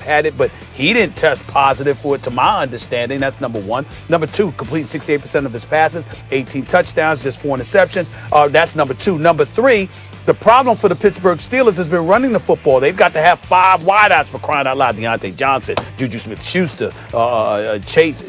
had it, but he didn't test positive for it, to my understanding. That's number one. Number two, completing 68% of his passes, 18 touchdowns, just 4 interceptions. That's number two. Number three, the problem for the Pittsburgh Steelers has been running the football. They've got to have 5 wideouts, for crying out loud. Deontay Johnson, Juju Smith-Schuster, Chase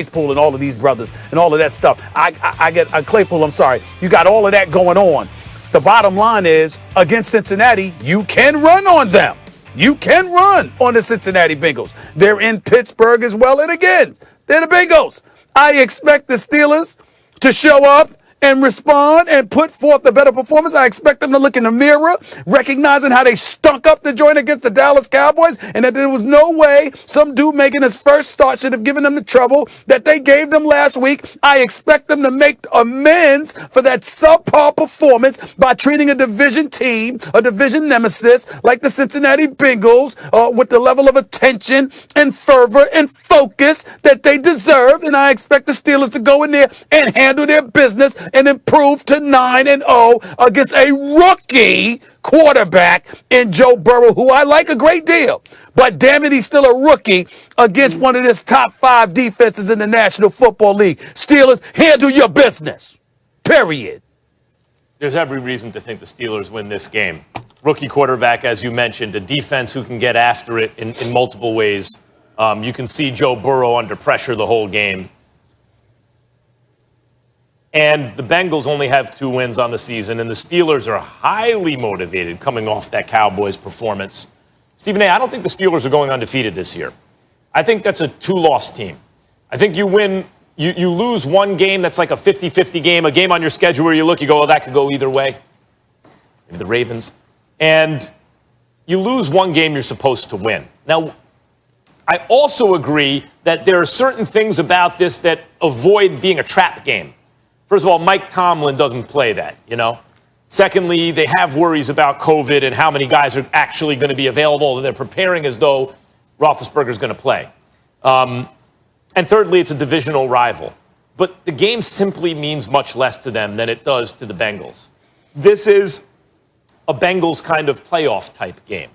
Poole, and all of these brothers, and all of that stuff. I get Claypool. I'm sorry. You got all of that going on. The bottom line is, against Cincinnati, you can run on them. You can run on the Cincinnati Bengals. They're in Pittsburgh as well, and again, they're the Bengals. I expect the Steelers to show up and respond and put forth a better performance. I expect them to look in the mirror, recognizing how they stunk up the joint against the Dallas Cowboys, and that there was no way some dude making his first start should have given them the trouble that they gave them last week. I expect them to make amends for that subpar performance by treating a division team, a division nemesis like the Cincinnati Bengals, with the level of attention and fervor and focus that they deserve. And I expect the Steelers to go in there and handle their business and improve to 9-0 against a rookie quarterback in Joe Burrow, who I like a great deal. But damn it, he's still a rookie against one of his top 5 defenses in the National Football League. Steelers, handle your business. Period. There's every reason to think the Steelers win this game. Rookie quarterback, as you mentioned, a defense who can get after it in multiple ways. You can see Joe Burrow under pressure the whole game. And the Bengals only have 2 wins on the season, and the Steelers are highly motivated coming off that Cowboys performance. Stephen A., I don't think the Steelers are going undefeated this year. I think that's a 2-loss team. I think you lose one game that's like a 50-50 game, a game on your schedule where you look, you go, oh, that could go either way. Maybe the Ravens. And you lose one game you're supposed to win. Now, I also agree that there are certain things about this that avoid being a trap game. First of all, Mike Tomlin doesn't play that, you know. Secondly, they have worries about COVID and how many guys are actually going to be available, and they're preparing as though Roethlisberger's going to play. And thirdly, it's a divisional rival. But the game simply means much less to them than it does to the Bengals. This is a Bengals kind of playoff type game.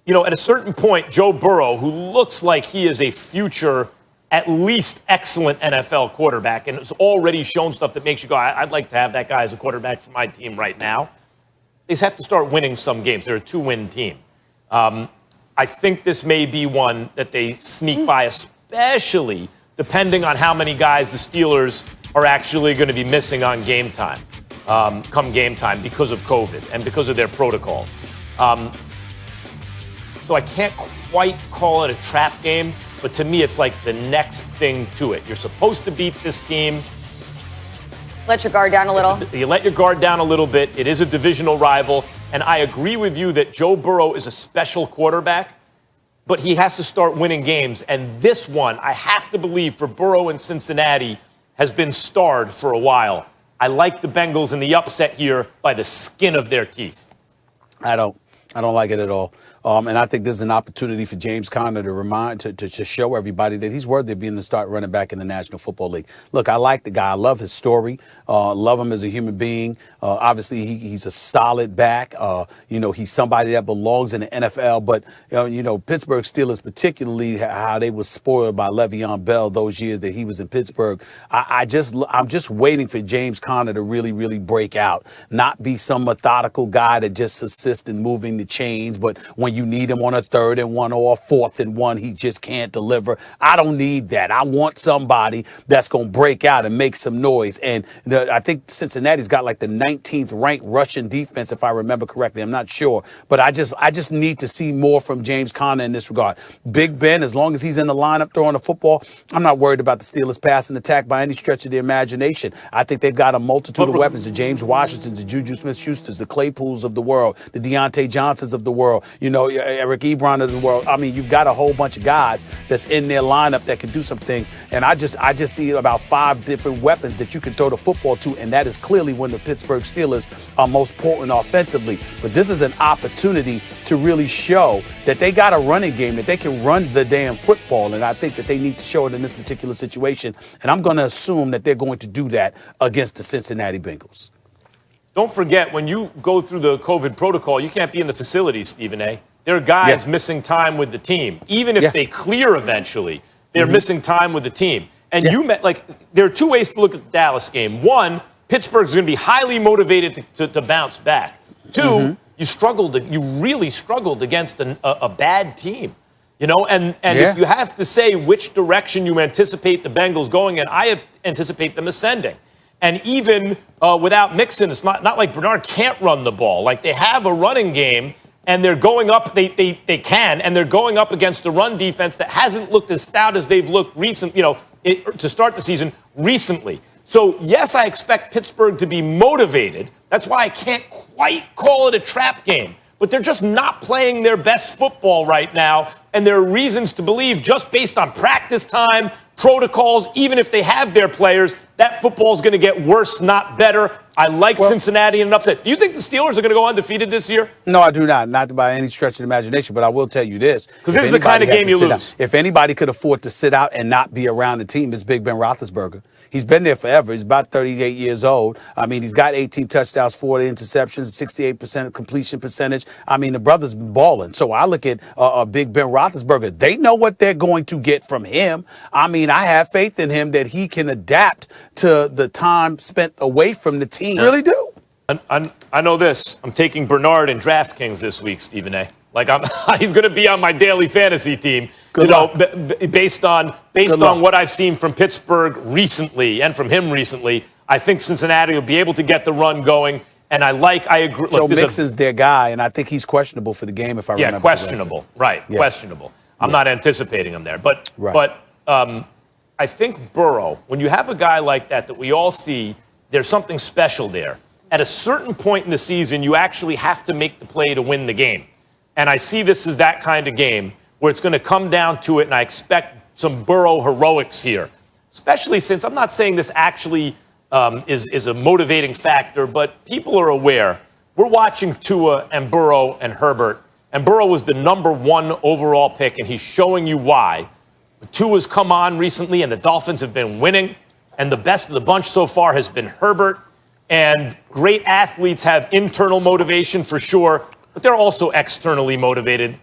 You know, at a certain point, Joe Burrow, who looks like he is a future at least excellent NFL quarterback and has already shown stuff that makes you go, I'd like to have that guy as a quarterback for my team right now. They just have to start winning some games. They're a 2-win team. I think this may be one that they sneak by, especially depending on how many guys the Steelers are actually going to be missing on game time, come game time, because of COVID and because of their protocols. So I can't quite call it a trap game, but to me, it's like the next thing to it. You're supposed to beat this team. Let your guard down a little. You let your guard down a little bit. It is a divisional rival. And I agree with you that Joe Burrow is a special quarterback, but he has to start winning games. And this one, I have to believe, for Burrow and Cincinnati, has been starred for a while. I like the Bengals in the upset here by the skin of their teeth. I don't like it at all. And I think this is an opportunity for James Conner to show everybody that he's worthy of being the start running back in the National Football League. Look, I like the guy. I love his story. Love him as a human being. Obviously, he's a solid back. He's somebody that belongs in the NFL. But, Pittsburgh Steelers, particularly how they were spoiled by Le'Veon Bell those years that he was in Pittsburgh. I'm just waiting for James Conner to really, really break out, not be some methodical guy that just assists in moving the chains. But when you need him on a 3rd and 1 or a 4th and 1, he just can't deliver. I don't need that. I want somebody that's going to break out and make some noise. And I think Cincinnati's got like the 19th ranked rushing defense, if I remember correctly. I'm not sure. But I just need to see more from James Conner in this regard. Big Ben, as long as he's in the lineup throwing the football, I'm not worried about the Steelers passing attack by any stretch of the imagination. I think they've got a multitude of weapons. The James Washingtons, the Juju Smith-Schusters, the Claypools of the world, the Deontay Johnsons of the world, Eric Ebron of the world. I mean, you've got a whole bunch of guys that's in their lineup that can do something. And I just see about 5 different weapons that you can throw the football to, and that is clearly when the Pittsburgh Steelers are most potent offensively. But this is an opportunity to really show that they got a running game, that they can run the damn football, and I think that they need to show it in this particular situation. And I'm going to assume that they're going to do that against the Cincinnati Bengals. Don't forget, when you go through the COVID protocol, you can't be in the facilities, Stephen A. There are guys missing time with the team. Even if they clear eventually, they're missing time with the team. And you met, like, there are two ways to look at the Dallas game. One, Pittsburgh's going to be highly motivated to bounce back. Two, you really struggled against a bad team. You know, and if you have to say which direction you anticipate the Bengals going in, I anticipate them ascending. And even without Mixon, it's not like Bernard can't run the ball. Like, they have a running game, and they're going up. They can, and they're going up against a run defense that hasn't looked as stout as they've looked to start the season recently. So, yes, I expect Pittsburgh to be motivated. That's why I can't quite call it a trap game. But they're just not playing their best football right now. And there are reasons to believe, just based on practice time, protocols, even if they have their players, that football is going to get worse, not better. I like Cincinnati in an upset. Do you think the Steelers are going to go undefeated this year? No, I do not. Not by any stretch of the imagination. But I will tell you this. Because this is the kind of game you lose. If anybody could afford to sit out and not be around the team, it's Big Ben Roethlisberger. He's been there forever. He's about 38 years old. I mean, he's got 18 touchdowns, 40 interceptions, 68% completion percentage. I mean, the brother's been balling. So I look at Big Ben Roethlisberger. They know what they're going to get from him. I mean, I have faith in him that he can adapt to the time spent away from the team. Yeah. Really do. I know this. I'm taking Bernard in DraftKings this week, Stephen A. Like, he's going to be on my daily fantasy team. Good luck. Based on what I've seen from Pittsburgh recently and from him recently, I think Cincinnati will be able to get the run going. And I agree. Joe Mixon's their guy, and I think he's questionable for the game if I remember. Yeah, questionable. Right, questionable. I'm not anticipating him there. But I think Burrow, when you have a guy like that we all see, there's something special there. At a certain point in the season, you actually have to make the play to win the game. And I see this as that kind of game where it's going to come down to it, and I expect some Burrow heroics here, especially since I'm not saying this actually is a motivating factor, but people are aware. We're watching Tua and Burrow and Herbert, and Burrow was the #1 overall pick, and he's showing you why. Tua's come on recently, and the Dolphins have been winning, and the best of the bunch so far has been Herbert. And great athletes have internal motivation for sure, but they're also externally motivated.